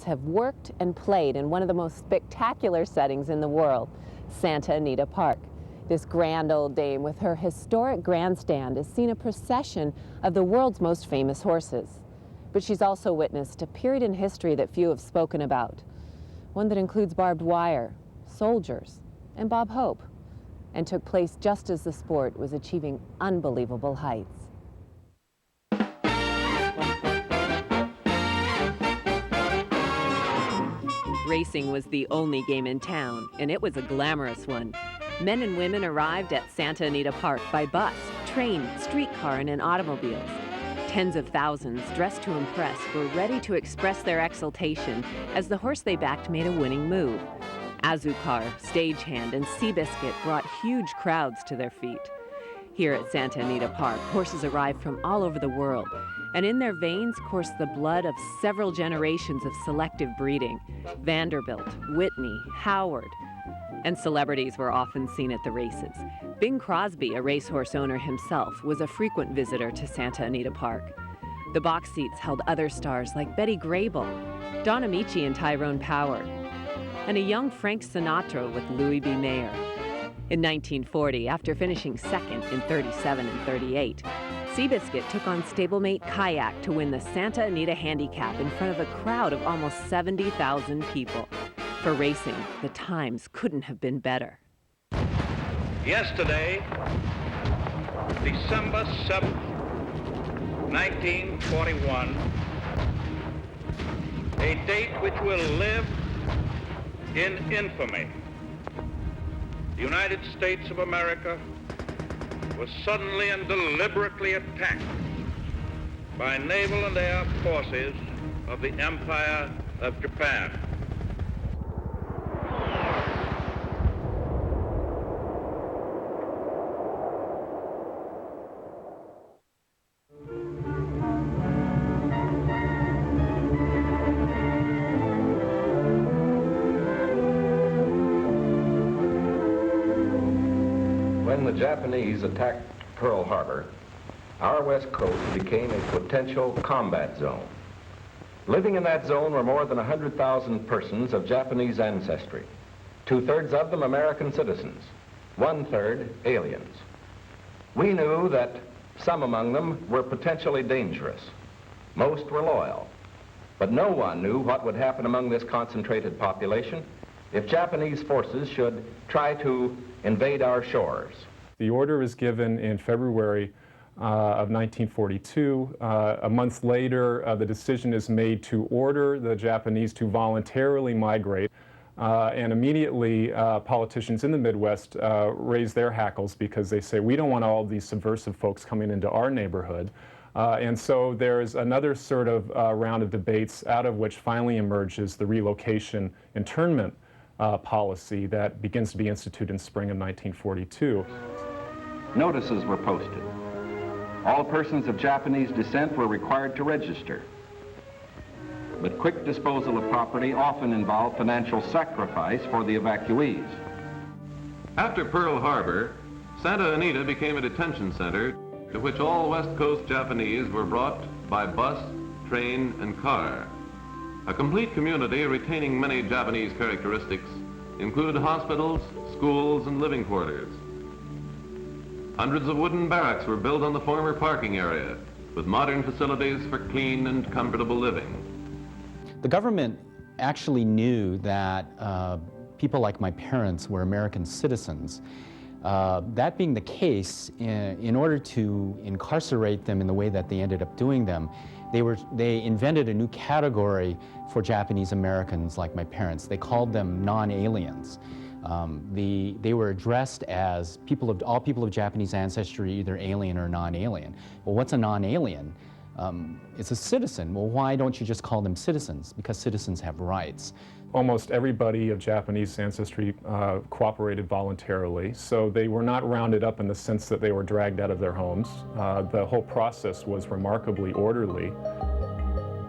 have worked and played in one of the most spectacular settings in the world, Santa Anita Park. This grand old dame with her historic grandstand has seen a procession of the world's most famous horses. But she's also witnessed a period in history that few have spoken about, one that includes barbed wire, soldiers, and Bob Hope, and took place just as the sport was achieving unbelievable heights. Racing was the only game in town, and it was a glamorous one. Men and women arrived at Santa Anita Park by bus, train, streetcar, and in automobiles. Tens of thousands, dressed to impress, were ready to express their exultation as the horse they backed made a winning move. Azucar, Stagehand, and Seabiscuit brought huge crowds to their feet. Here at Santa Anita Park, horses arrive from all over the world, and in their veins course the blood of several generations of selective breeding. Vanderbilt, Whitney, Howard, and celebrities were often seen at the races. Bing Crosby, a racehorse owner himself, was a frequent visitor to Santa Anita Park. The box seats held other stars like Betty Grable, Don Amici and Tyrone Power, and a young Frank Sinatra with Louis B. Mayer. In 1940, after finishing second in 37 and 38, Seabiscuit took on stablemate Kayak to win the Santa Anita Handicap in front of a crowd of almost 70,000 people. For racing, the times couldn't have been better. Yesterday, December 7th, 1941, a date which will live in infamy. The United States of America was suddenly and deliberately attacked by naval and air forces of the Empire of Japan. When the Japanese attacked Pearl Harbor, our west coast became a potential combat zone. Living in that zone were more than 100,000 persons of Japanese ancestry, 2/3 of them American citizens, 1/3 aliens. We knew that some among them were potentially dangerous. Most were loyal, but no one knew what would happen among this concentrated population if Japanese forces should try to invade our shores. The order was given in February of 1942. A month later, the decision is made to order the Japanese to voluntarily migrate, and immediately politicians in the Midwest raise their hackles because they say, we don't want all these subversive folks coming into our neighborhood. And so there's another sort of round of debates, out of which finally emerges the relocation internment policy that begins to be instituted in spring of 1942. Notices were posted. All persons of Japanese descent were required to register. But quick disposal of property often involved financial sacrifice for the evacuees. After Pearl Harbor, Santa Anita became a detention center to which all West Coast Japanese were brought by bus, train, and car. A complete community retaining many Japanese characteristics included hospitals, schools, and living quarters. Hundreds of wooden barracks were built on the former parking area with modern facilities for clean and comfortable living. The government actually knew that people like my parents were American citizens. That being the case, in order to incarcerate them in the way that they ended up doing them, they invented a new category for Japanese Americans like my parents. They called them non-aliens. They were addressed as all people of Japanese ancestry, either alien or non-alien. Well, what's a non-alien? It's a citizen. Well, why don't you just call them citizens? Because citizens have rights. Almost everybody of Japanese ancestry cooperated voluntarily, so they were not rounded up in the sense that they were dragged out of their homes. The whole process was remarkably orderly.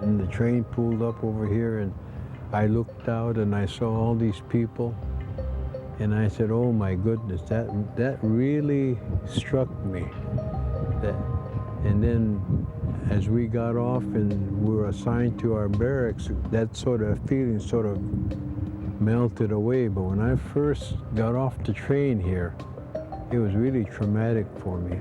And the train pulled up over here, and I looked out and I saw all these people, and I said, oh my goodness, that really struck me. And then as we got off and we were assigned to our barracks, that sort of feeling sort of melted away. But when I first got off the train here, it was really traumatic for me.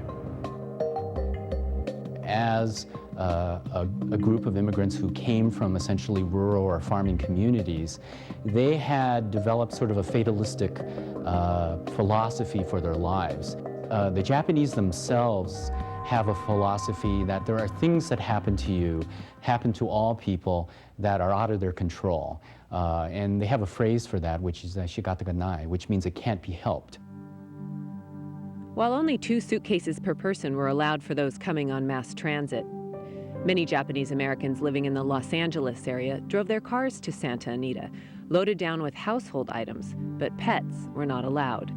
As a group of immigrants who came from essentially rural or farming communities, they had developed sort of a fatalistic philosophy for their lives. The Japanese themselves have a philosophy that there are things that happen to you, happen to all people, that are out of their control. And they have a phrase for that, which is shigattaganai, which means it can't be helped. While only 2 suitcases per person were allowed for those coming on mass transit, many Japanese Americans living in the Los Angeles area drove their cars to Santa Anita, loaded down with household items, but pets were not allowed.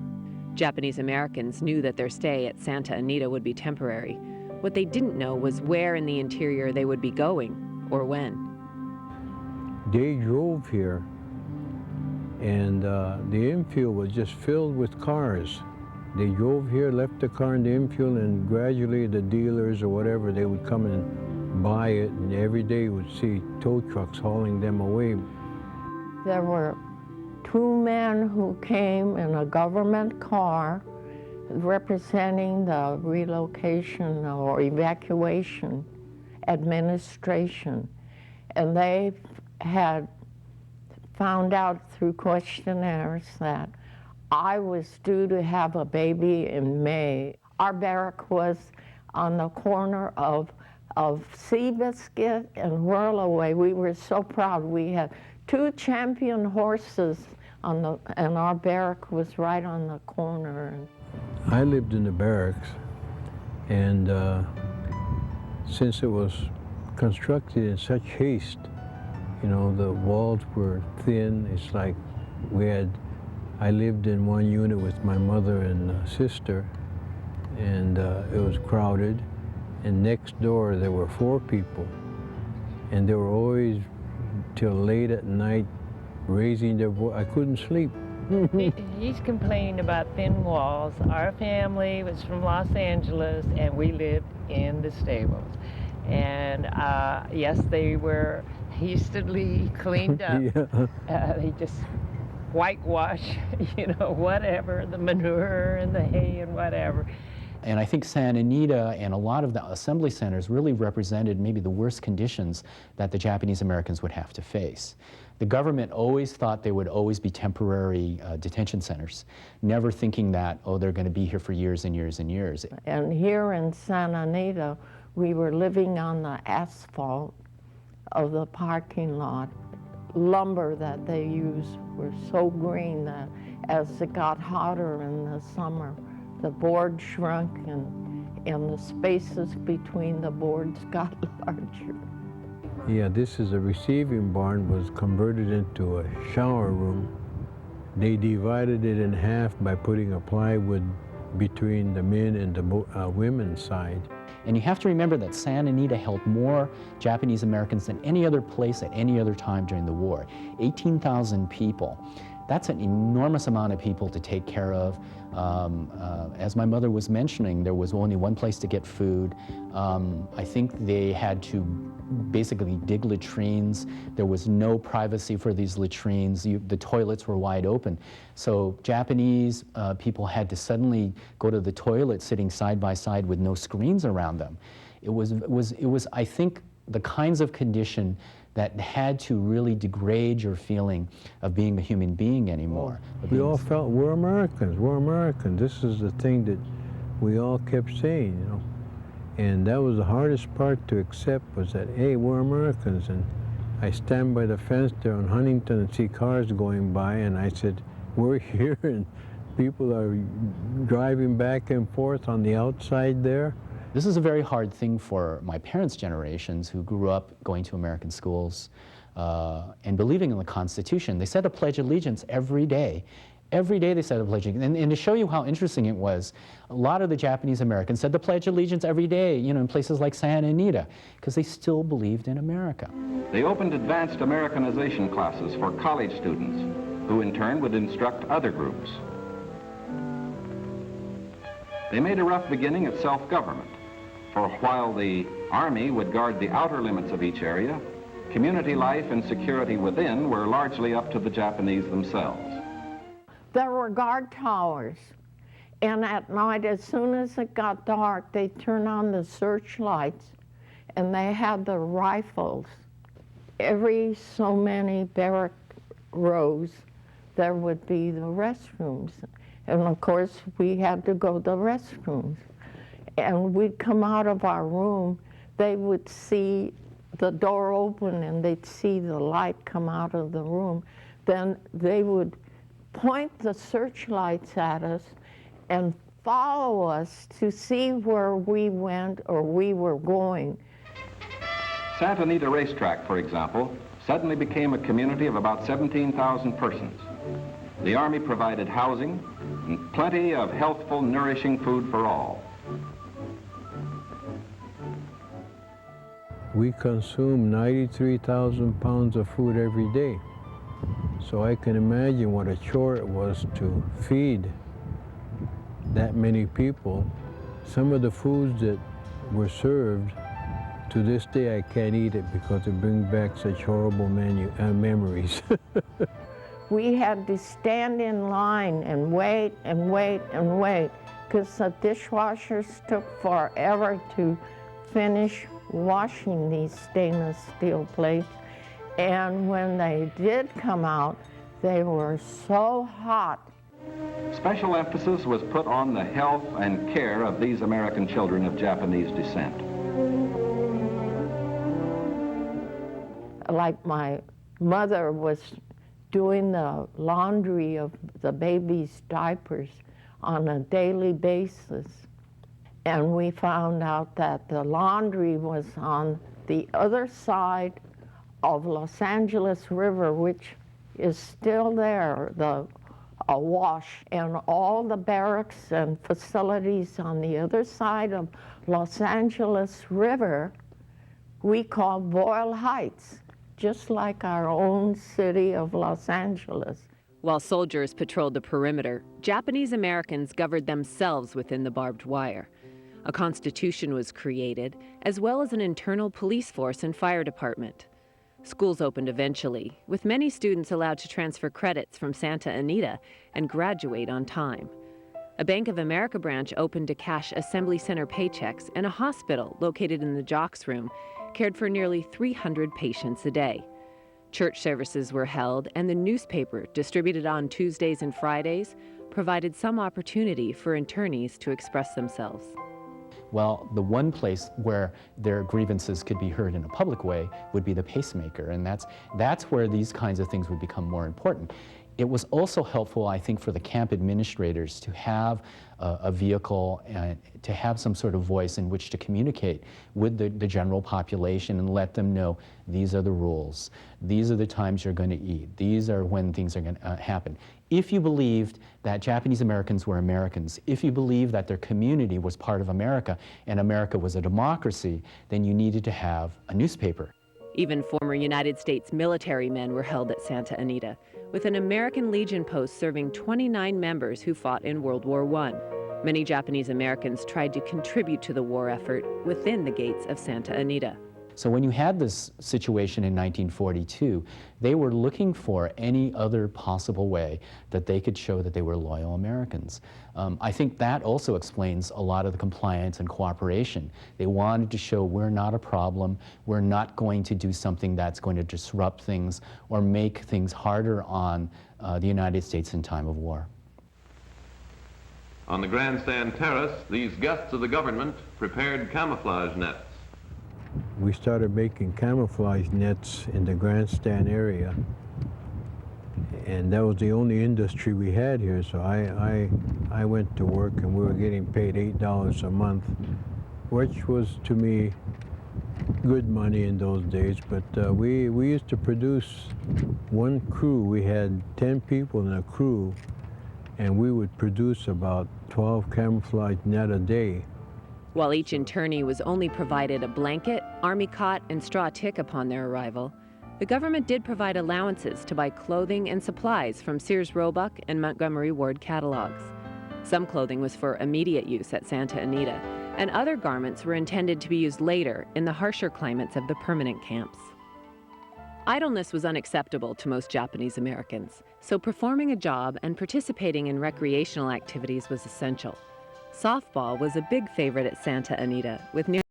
Japanese Americans knew that their stay at Santa Anita would be temporary. What they didn't know was where in the interior they would be going, or when. They drove here, and the infield was just filled with cars. They drove here, left the car in the infield, and gradually the dealers or whatever, they would come and buy it, and every day would see tow trucks hauling them away. There were 2 men who came in a government car representing the relocation or evacuation administration. And they had found out through questionnaires that I was due to have a baby in May. Our barrack was on the corner of Seabiscuit and Whirlaway. We were so proud. We had 2 champion horses and our barrack was right on the corner. I lived in the barracks, and since it was constructed in such haste, you know, the walls were thin. It's like I lived in one unit with my mother and sister, and it was crowded. And next door there were 4 people, and they were always till late at night raising their voice. I couldn't sleep. He's complaining about thin walls. Our family was from Los Angeles, and we lived in the stables. And yes, they were hastily cleaned up. Yeah. They just whitewash, you know, whatever, the manure and the hay and whatever. And I think Santa Anita and a lot of the assembly centers really represented maybe the worst conditions that the Japanese Americans would have to face. The government always thought they would always be temporary detention centers, never thinking that, oh, they're going to be here for years and years and years. And here in Santa Anita, we were living on the asphalt of the parking lot. Lumber that they used were so green that as it got hotter in the summer, the board shrunk and the spaces between the boards got larger. Yeah, this is a receiving barn, was converted into a shower room. They divided it in half by putting a plywood between the men and the women's side. And you have to remember that Santa Anita held more Japanese Americans than any other place at any other time during the war. 18,000 people. That's an enormous amount of people to take care of. As my mother was mentioning, there was only one place to get food. I think they had to basically dig latrines. There was no privacy for these latrines. The toilets were wide open. So Japanese people had to suddenly go to the toilet sitting side by side with no screens around them. It was I think, the kinds of condition that had to really degrade your feeling of being a human being anymore. We all felt we're Americans, we're Americans. This is the thing that we all kept saying, you know. And that was the hardest part to accept, was that, hey, we're Americans. And I stand by the fence there on Huntington and see cars going by, and I said, we're here, and people are driving back and forth on the outside there. This is a very hard thing for my parents' generations who grew up going to American schools and believing in the Constitution. They said a Pledge of Allegiance every day. Every day they said the Pledge of Allegiance. And to show you how interesting it was, a lot of the Japanese Americans said the Pledge of Allegiance every day, you know, in places like Santa Anita, because they still believed in America. They opened advanced Americanization classes for college students, who in turn would instruct other groups. They made a rough beginning at self-government, For while the Army would guard the outer limits of each area, community life and security within were largely up to the Japanese themselves. There were guard towers, and at night, as soon as it got dark, they'd turn on the searchlights, and they had the rifles. Every so many barrack rows, there would be the restrooms. And of course, we had to go to the restrooms. And we'd come out of our room, they would see the door open and they'd see the light come out of the room. Then they would point the searchlights at us and follow us to see where we went or we were going. Santa Anita Racetrack, for example, suddenly became a community of about 17,000 persons. The Army provided housing and plenty of healthful, nourishing food for all. We consume 93,000 pounds of food every day. So I can imagine what a chore it was to feed that many people. Some of the foods that were served, to this day I can't eat it because it brings back such horrible memories. We had to stand in line and wait and wait and wait because the dishwashers took forever to finish washing these stainless steel plates. And when they did come out, they were so hot. Special emphasis was put on the health and care of these American children of Japanese descent. Like my mother was doing the laundry of the baby's diapers on a daily basis. And we found out that the laundry was on the other side of Los Angeles River, which is still there, the awash, and all the barracks and facilities on the other side of Los Angeles River we call Boyle Heights, just like our own city of Los Angeles. While soldiers patrolled the perimeter, Japanese Americans governed themselves within the barbed wire. A constitution was created, as well as an internal police force and fire department. Schools opened eventually, with many students allowed to transfer credits from Santa Anita and graduate on time. A Bank of America branch opened to cash Assembly Center paychecks, and a hospital located in the Jocks Room cared for nearly 300 patients a day. Church services were held, and the newspaper, distributed on Tuesdays and Fridays, provided some opportunity for internees to express themselves. Well, the one place where their grievances could be heard in a public way would be the pacemaker, and that's where these kinds of things would become more important. It was also helpful, I think, for the camp administrators to have a vehicle and to have some sort of voice in which to communicate with the general population and let them know these are the rules, these are the times you're going to eat, these are when things are going to happen. If you believed that Japanese Americans were Americans, if you believed that their community was part of America and America was a democracy, then you needed to have a newspaper. Even former United States military men were held at Santa Anita, with an American Legion post serving 29 members who fought in World War I. Many Japanese Americans tried to contribute to the war effort within the gates of Santa Anita. So when you had this situation in 1942, they were looking for any other possible way that they could show that they were loyal Americans. I think that also explains a lot of the compliance and cooperation. They wanted to show we're not a problem, we're not going to do something that's going to disrupt things or make things harder on the United States in time of war. On the grandstand terrace, these guests of the government prepared camouflage nets. We started making camouflage nets in the grandstand area, and that was the only industry we had here. So I went to work, and we were getting paid $8 a month, which was to me good money in those days. But we used to produce one crew. We had 10 people in a crew, and we would produce about 12 camouflage net a day. While each internee was only provided a blanket, army cot, and straw tick upon their arrival, the government did provide allowances to buy clothing and supplies from Sears Roebuck and Montgomery Ward catalogs. Some clothing was for immediate use at Santa Anita, and other garments were intended to be used later in the harsher climates of the permanent camps. Idleness was unacceptable to most Japanese Americans, so performing a job and participating in recreational activities was essential. Softball was a big favorite at Santa Anita, with nearly